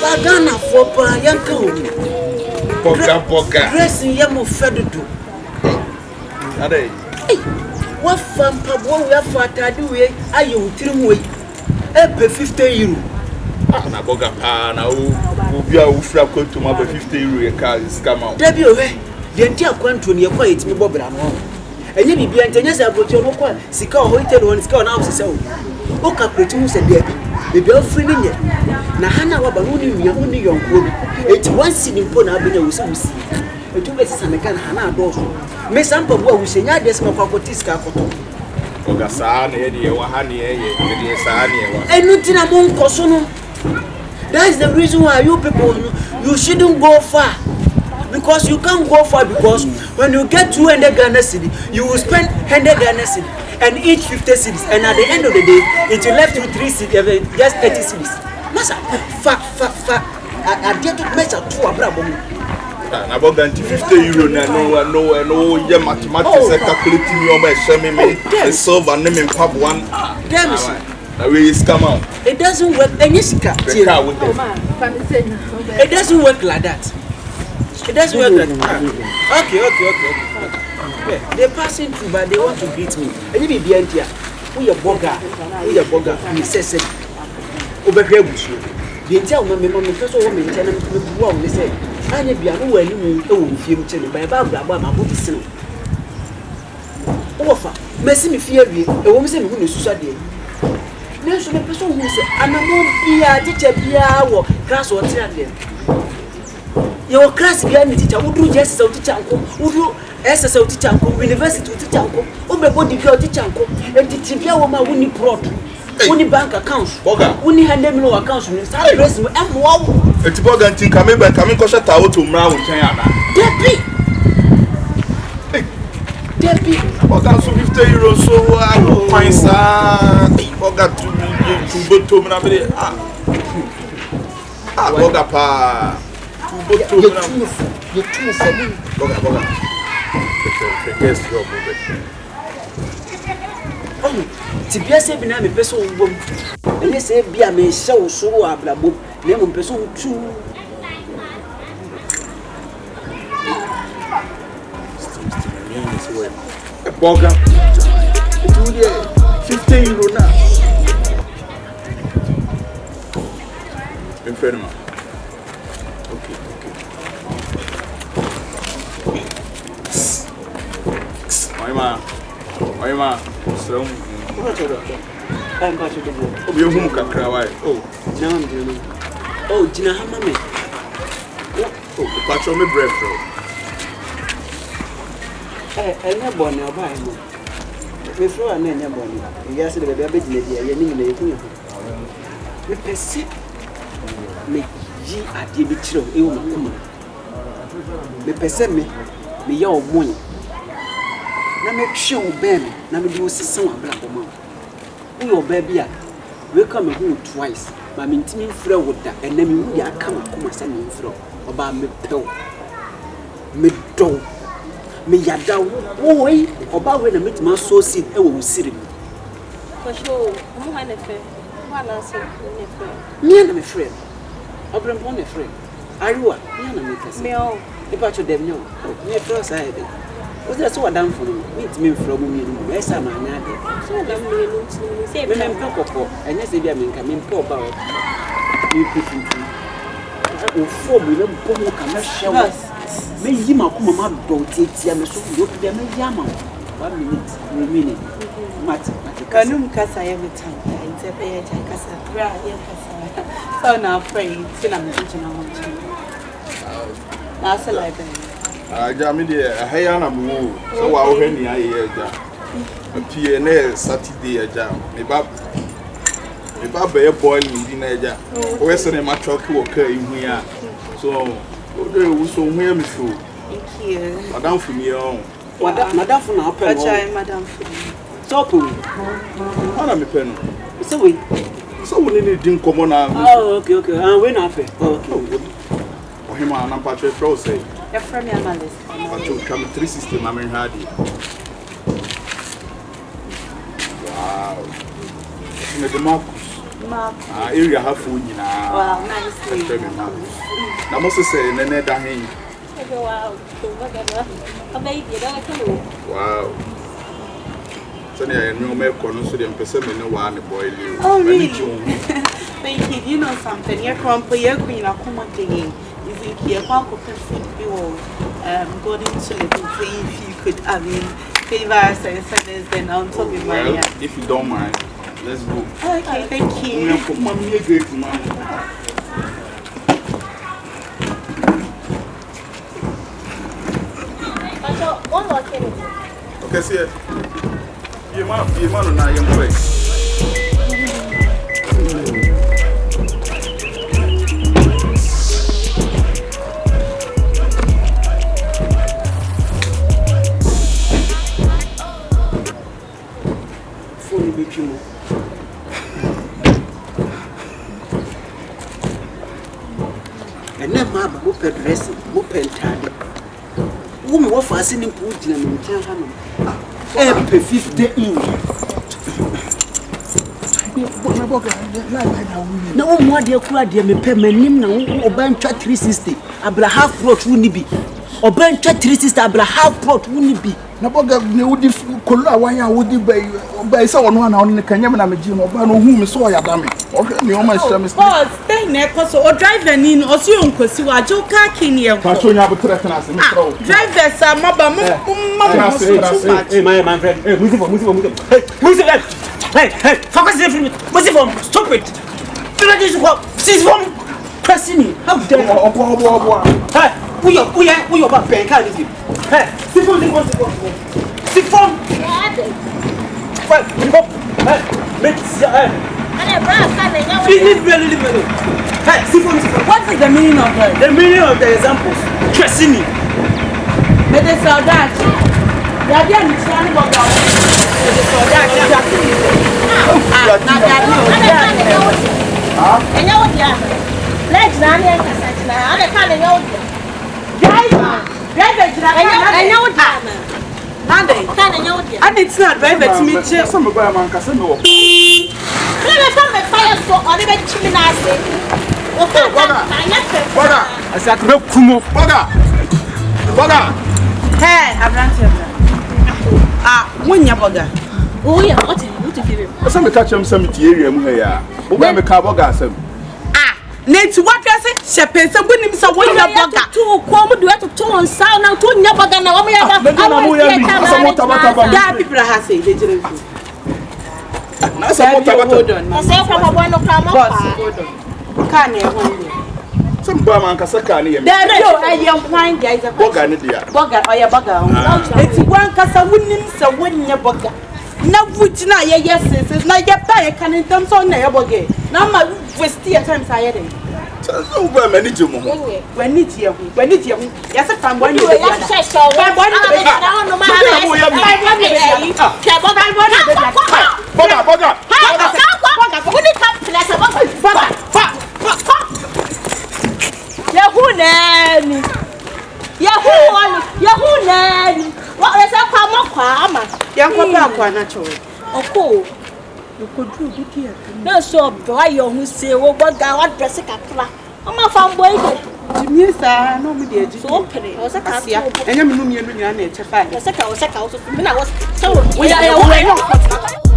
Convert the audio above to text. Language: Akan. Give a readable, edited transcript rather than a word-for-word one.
Bagana for Yanko. Poka. Dressing Yamu Fedudu. Ade. What fun pub we have for Tadu? Are you Trimway? Epe 50 euro. Na boga pa na o bia wo fira kwantu ma ba 50 euro e car is come out. Debi ohe, de ntia kwantu ne kwa etimi bobra no. Enye bibia ntanya se abotio no kwa sika o hoite no sika o na ofse se o. O calculate mu se de bibia ofri ni nye. Na hana waba no ni nua no ni yonko bi. Eti wansi ni mpo na abenya wusi. Etu be sisa meka na hana adoso. Me sampa bo a wusenya de se makwa kotiska akoto. Oga saa na ye de wa ha ne ye de saa ne ye wa. Enu tina mo nkoso no. That's the reason why you people, you shouldn't go far. Because you can't go far because when you get 200 Ghana cedi, you will spend 100 Ghana cedi and each 50 cedis. And at the end of the day, it will left you 3 cedis, just 30 cedis. Masa, I did to measure 2 abrabo. Na boga nti 50 euro na no ye mathematics calculating me on my shame me solve and me pab one. Damn it. Come out. It doesn't work. And yes, it doesn't work like that. It doesn't work like that. Okay. They're passing through, but they want to beat me. And you be behind here. We are bogger. We say, over here with you. The entire woman, first of all, maintain them. They say, I need to be a new and film channel by Baba, my booty sin. Offer, Messi me fear you, a woman who is suicide. There's a person who said, and I won't be a teacher, be our class or children. Your class behind the teacher would do just so teacher, would do SSL teacher, university teacher, body girl teacher, and teach your woman when you brought. Only bank accounts, only hand them no accounts, start dressing and wow. It's Bogan think I may come in Kosha Tower to Mrow China. Debbie, Bogan so 50 euros so I will find Boga to go to me. Boga pa. You're too for me. Boga. Yes, your oh, to be a seven, I'm a person woman. And they say, be a me so a blabo, lemon person too. Boga, 15 euro now. In front of me. Okay. Oima, so I'm going to go. Oh, you whom can cry. Now I'm doing it. Oh, Gina, how many? Oh, the patch on me bread, bro. I never want to buy more. Before I never want to. Yes, the baby, you're needing a person. Me, ye are the bitch of you. Me, person me, your money. Na make sure baby, na me do see black woman. Your baby, we come home twice. My intimate friend with that, and then we are come and me through about me pill. Me do. Me yada, oh, way about when I meet my soul seed, I will see him. For sure, I'm a friend. One answer, me and my friend. I'll bring one a friend. Ayiwa, me and my cousin. Me, oh, if I should them know, me first I had it. What's that so done for me? Meet me from me, yes, I'm an addict. So let me say, I'm Coco, and yes, if I'm coming poor about you people. I will form with them, Pomo can show us. May you, my mama, don't take them so you can make Yama. 1 minute, Canum Casa every time. It's a pay Casa. So now, pray, still I'm teaching how much. That's a library. Jamie, a Hayana move, so I'll hand the idea. A PNA Saturday a jam. A baby boy in Dinaja. Western my truck will occur in here. So, there was so weird me through. Thank you. Madame for me on. Madame for now, Madame. Stop. What am I pen? So we need to come on. Oh, okay. We're not fair. Okay. For him, I'm Patrick Rose. Your friend, Lista. But you come 360, Mammy Hardy. Wow. The Marcus. Area have food now. Wow, nice. show me man. Na mo se say nene da hen. Wow. A baby, don't you? Wow. So na you me ko no so dem pese me ne wa ne boy liu. Oh really? Thank you. You know something? Your crumple, your green, accommodating. Is in here, one could food be all going to little if you could, I mean, favor us and service, then on top of my well, if you don't mind, let's go. Okay, thank you. Mommy, a great man. One more thing. Okay, see you man, on our young place. And then, Mamma, who pet dressing, who pen time. Woman, what for sending put in and tell her. Every 50 in. No more dear Claudia, me pay my name now, or bench 360. Abra half plot wouldn't be. Or bench 360, Abra half plot wouldn't be. Naboga ne wodi kola wanya wodi bay say ono na ono kan yam na meji no ba no hu me so ya da me okay me o ma sha me oh stay ne ko so o driver ni no so yo nkosi wa jo ka kini e ko so nya bo tre tena se me tro driver sa maba mo hey my friend hey music hey focus the film music from stop it this is from pressing how dare obo hey we your back pen can this hey sifon well hey let's hey sifon what is the meaning of that? The meaning of the examples pressing me they saw that they are there in China but they saw that legs na here kasachina ade ka le nyo driver enyo dama ande ka le nyo dia ade it's not driver to me che some boy man ka se me wo Never come and fire so on the chiminase. Okay, boga asakbe kumo boga hey abrante wonya boga oh yeah, what you feel? some me catch am some tie area mu he ya wo ba me ka boga asem Neti what you say? Shepe say bunim say wonya boga. To come do to turn sound now to nya boga na wo ya ba. That people have say they didn't do. Na say what about? I say from a boy no come up. Can you hold? Some boy man ka saka ne yem. There yo I am fine guys. Boga ne dia. Boga oya boga. Neti wan kasa wonim say wonya boga. Na vutina ye yes na ye pa ye kan ntam so na ye boga. Na ma waste your time say dey. So boy manage mo ho. When need you. Yes fam boy you. Fam boy no ma Boga. Who need come class boga. Yahu nani. What is a kwa Yanko kwa na cho. Oko. You could do good here. No so boy you who say what God dress a kakla. Ama fam boy. Jimmy sir no me dey So pere. O se ka asia. Enya me no me no nyina na eche fa. O se ka so me na was so we are